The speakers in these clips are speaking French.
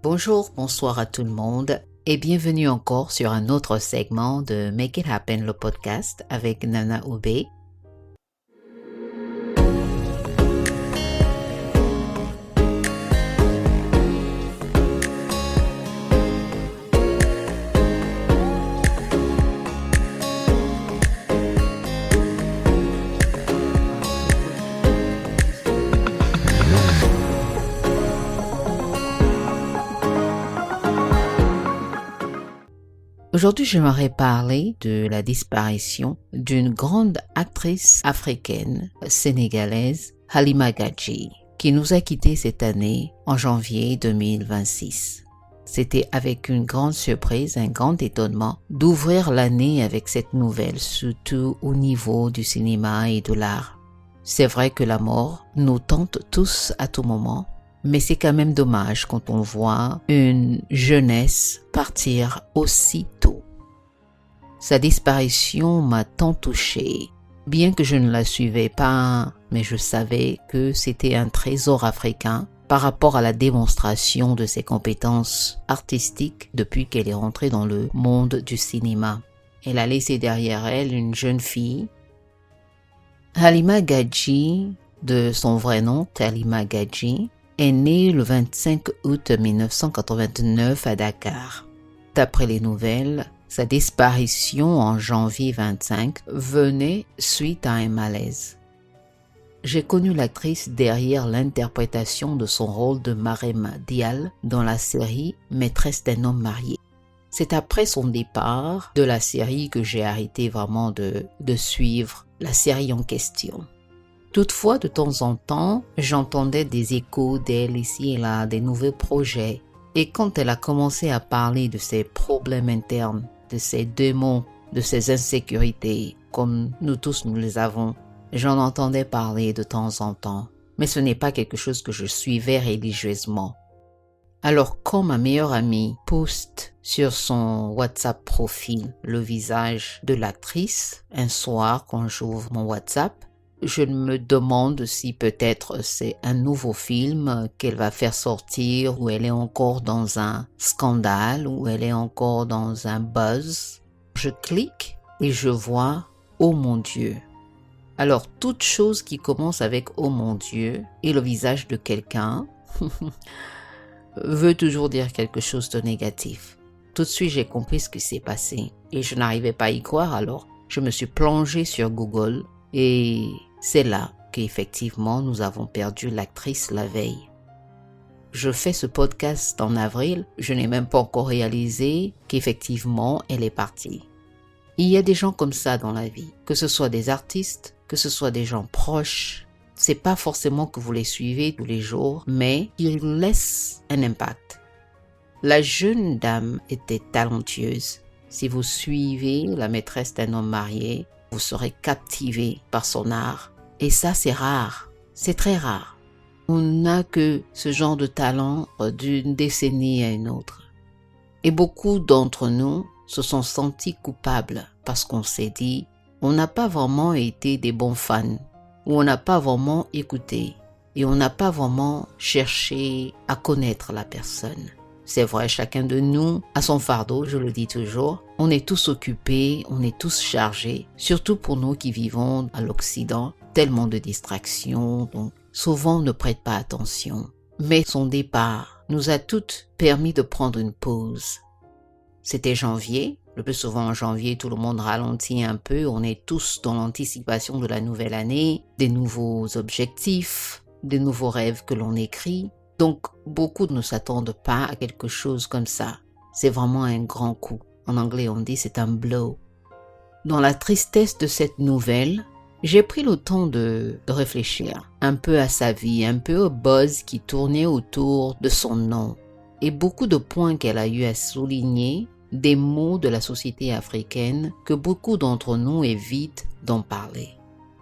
Bonjour, bonsoir à tout le monde et bienvenue encore sur un autre segment de Make It Happen, le podcast avec Nana Oubé. Aujourd'hui, j'aimerais parler de la disparition d'une grande actrice africaine sénégalaise, Halima Gadji, qui nous a quittés cette année en janvier 2026. C'était avec une grande surprise, un grand étonnement d'ouvrir l'année avec cette nouvelle, surtout au niveau du cinéma et de l'art. C'est vrai que la mort nous tente tous à tout moment, mais c'est quand même dommage quand on voit une jeunesse partir aussi tôt. Sa disparition m'a tant touchée, bien que je ne la suivais pas, mais je savais que c'était un trésor africain par rapport à la démonstration de ses compétences artistiques depuis qu'elle est rentrée dans le monde du cinéma. Elle a laissé derrière elle une jeune fille. Halima Gadji, de son vrai nom, Halima Gadji, est née le 25 août 1989 à Dakar. D'après les nouvelles, sa disparition en janvier 25 venait suite à un malaise. J'ai connu l'actrice derrière l'interprétation de son rôle de Marème Dial dans la série Maîtresse d'un homme marié. C'est après son départ de la série que j'ai arrêté vraiment de suivre la série en question. Toutefois, de temps en temps, j'entendais des échos d'elle ici et là, des nouveaux projets. Et quand elle a commencé à parler de ses problèmes internes, de ses démons, de ses insécurités, comme nous tous nous les avons, j'en entendais parler de temps en temps. Mais ce n'est pas quelque chose que je suivais religieusement. Alors quand ma meilleure amie poste sur son WhatsApp profil le visage de l'actrice, un soir quand j'ouvre mon WhatsApp, je me demande si peut-être c'est un nouveau film qu'elle va faire sortir, où elle est encore dans un scandale, où elle est encore dans un buzz. Je clique et je vois « Oh mon Dieu ». Alors toute chose qui commence avec « Oh mon Dieu » et le visage de quelqu'un veut toujours dire quelque chose de négatif. Tout de suite j'ai compris ce qui s'est passé et je n'arrivais pas à y croire, alors je me suis plongée sur Google. Et c'est là qu'effectivement nous avons perdu l'actrice la veille. Je fais ce podcast en avril, je n'ai même pas encore réalisé qu'effectivement elle est partie. Il y a des gens comme ça dans la vie, que ce soit des artistes, que ce soit des gens proches. C'est pas forcément que vous les suivez tous les jours, mais ils laissent un impact. La jeune dame était talentueuse. Si vous suivez La Maîtresse d'un homme marié, vous serez captivé par son art. Et ça, c'est rare. C'est très rare. On n'a que ce genre de talent d'une décennie à une autre. Et beaucoup d'entre nous se sont sentis coupables parce qu'on s'est dit, on n'a pas vraiment été des bons fans, ou on n'a pas vraiment écouté, et on n'a pas vraiment cherché à connaître la personne. C'est vrai, chacun de nous a son fardeau, je le dis toujours. On est tous occupés, on est tous chargés, surtout pour nous qui vivons à l'Occident, tellement de distractions, donc souvent on ne prête pas attention. Mais son départ nous a toutes permis de prendre une pause. C'était janvier, le plus souvent en janvier tout le monde ralentit un peu, on est tous dans l'anticipation de la nouvelle année, des nouveaux objectifs, des nouveaux rêves que l'on écrit. Donc, beaucoup ne s'attendent pas à quelque chose comme ça. C'est vraiment un grand coup. En anglais, on dit c'est un blow. Dans la tristesse de cette nouvelle, j'ai pris le temps de réfléchir un peu à sa vie, un peu au buzz qui tournait autour de son nom et beaucoup de points qu'elle a eu à souligner, des mots de la société africaine que beaucoup d'entre nous évitent d'en parler.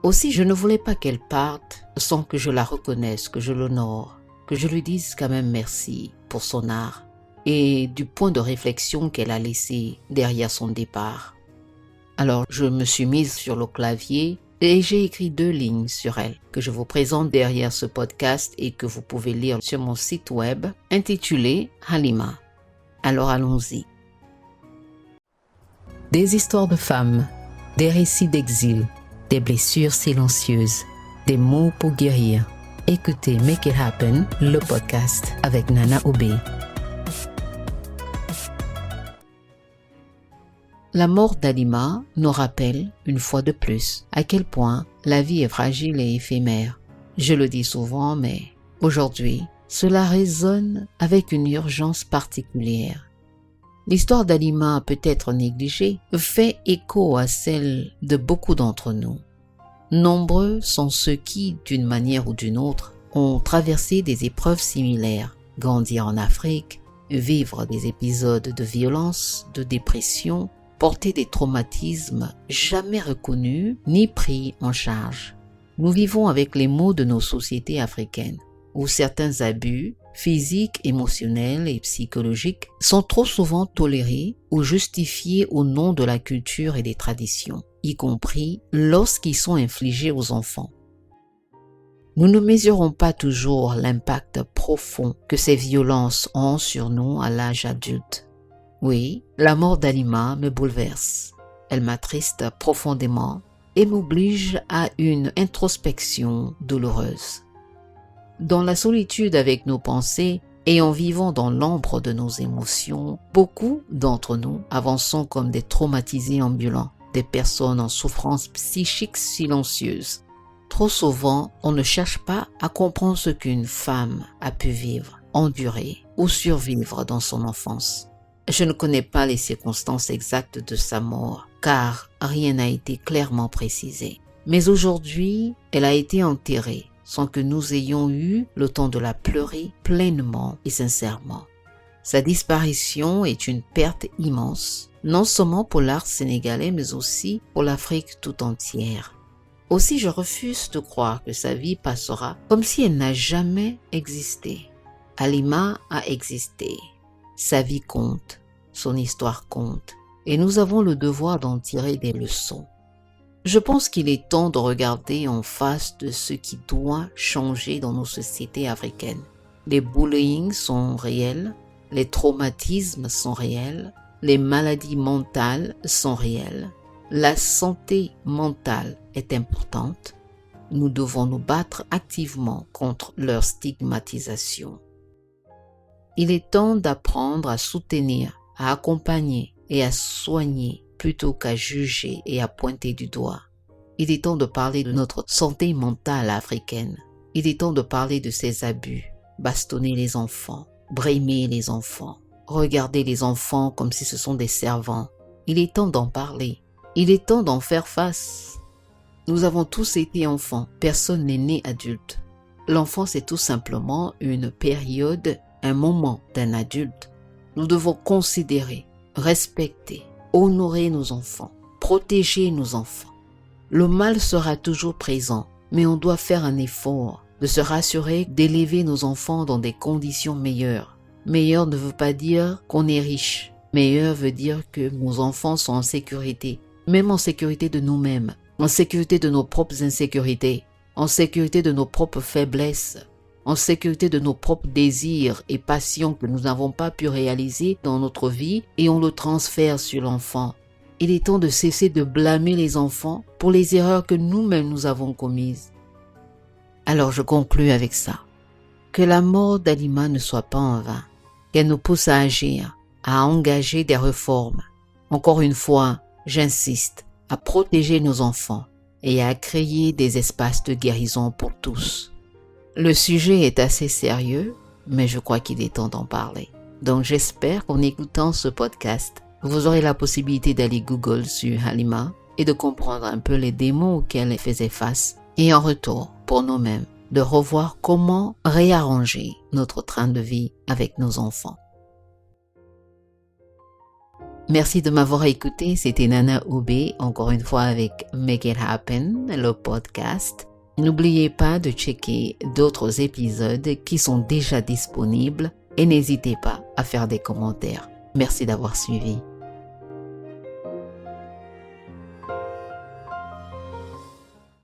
Aussi, je ne voulais pas qu'elle parte sans que je la reconnaisse, que je l'honore, que je lui dise quand même merci pour son art et du point de réflexion qu'elle a laissé derrière son départ. Alors je me suis mise sur le clavier et j'ai écrit 2 lignes sur elle que je vous présente derrière ce podcast et que vous pouvez lire sur mon site web intitulé Halima. Alors allons-y. Des histoires de femmes, des récits d'exil, des blessures silencieuses, des mots pour guérir. Écoutez Make It Happen, le podcast avec Nana Obé. La mort d'Halima nous rappelle, une fois de plus, à quel point la vie est fragile et éphémère. Je le dis souvent, mais aujourd'hui, cela résonne avec une urgence particulière. L'histoire d'Halima, peut-être négligée, fait écho à celle de beaucoup d'entre nous. Nombreux sont ceux qui, d'une manière ou d'une autre, ont traversé des épreuves similaires, grandir en Afrique, vivre des épisodes de violence, de dépression, porter des traumatismes jamais reconnus ni pris en charge. Nous vivons avec les maux de nos sociétés africaines, où certains abus, physiques, émotionnels et psychologiques, sont trop souvent tolérés ou justifiés au nom de la culture et des traditions, y compris lorsqu'ils sont infligés aux enfants. Nous ne mesurons pas toujours l'impact profond que ces violences ont sur nous à l'âge adulte. Oui, la mort d'Halima me bouleverse. Elle m'attriste profondément et m'oblige à une introspection douloureuse. Dans la solitude avec nos pensées et en vivant dans l'ombre de nos émotions, beaucoup d'entre nous avançons comme des traumatisés ambulants, des personnes en souffrance psychique silencieuse. Trop souvent, on ne cherche pas à comprendre ce qu'une femme a pu vivre, endurer ou survivre dans son enfance. Je ne connais pas les circonstances exactes de sa mort, car rien n'a été clairement précisé. Mais aujourd'hui, elle a été enterrée sans que nous ayons eu le temps de la pleurer pleinement et sincèrement. Sa disparition est une perte immense, non seulement pour l'art sénégalais, mais aussi pour l'Afrique tout entière. Aussi, je refuse de croire que sa vie passera comme si elle n'a jamais existé. Halima a existé. Sa vie compte, son histoire compte, et nous avons le devoir d'en tirer des leçons. Je pense qu'il est temps de regarder en face de ce qui doit changer dans nos sociétés africaines. Les bullying sont réels, les traumatismes sont réels, les maladies mentales sont réelles. La santé mentale est importante. Nous devons nous battre activement contre leur stigmatisation. Il est temps d'apprendre à soutenir, à accompagner et à soigner plutôt qu'à juger et à pointer du doigt. Il est temps de parler de notre santé mentale africaine. Il est temps de parler de ces abus, bastonner les enfants, brimer les enfants, regarder les enfants comme si ce sont des servants. Il est temps d'en parler. Il est temps d'en faire face. Nous avons tous été enfants, personne n'est né adulte. L'enfance est tout simplement une période, un moment d'un adulte. Nous devons considérer, respecter, honorer nos enfants, protéger nos enfants. Le mal sera toujours présent, mais on doit faire un effort de se rassurer d'élever nos enfants dans des conditions meilleures. Meilleur ne veut pas dire qu'on est riche. Meilleur veut dire que nos enfants sont en sécurité, même en sécurité de nous-mêmes, en sécurité de nos propres insécurités, en sécurité de nos propres faiblesses, en sécurité de nos propres désirs et passions que nous n'avons pas pu réaliser dans notre vie et on le transfère sur l'enfant. Il est temps de cesser de blâmer les enfants pour les erreurs que nous-mêmes nous avons commises. Alors je conclus avec ça. Que la mort d'Halima ne soit pas en vain, qu'elle nous pousse à agir, à engager des réformes. Encore une fois, j'insiste, à protéger nos enfants et à créer des espaces de guérison pour tous. Le sujet est assez sérieux, mais je crois qu'il est temps d'en parler. Donc j'espère qu'en écoutant ce podcast, vous aurez la possibilité d'aller Google sur Halima et de comprendre un peu les démons auxquels elle faisait face et en retour, pour nous-mêmes, de revoir comment réarranger notre train de vie avec nos enfants. Merci de m'avoir écouté, c'était Nana Obé, encore une fois avec Make It Happen, le podcast. N'oubliez pas de checker d'autres épisodes qui sont déjà disponibles et n'hésitez pas à faire des commentaires. Merci d'avoir suivi.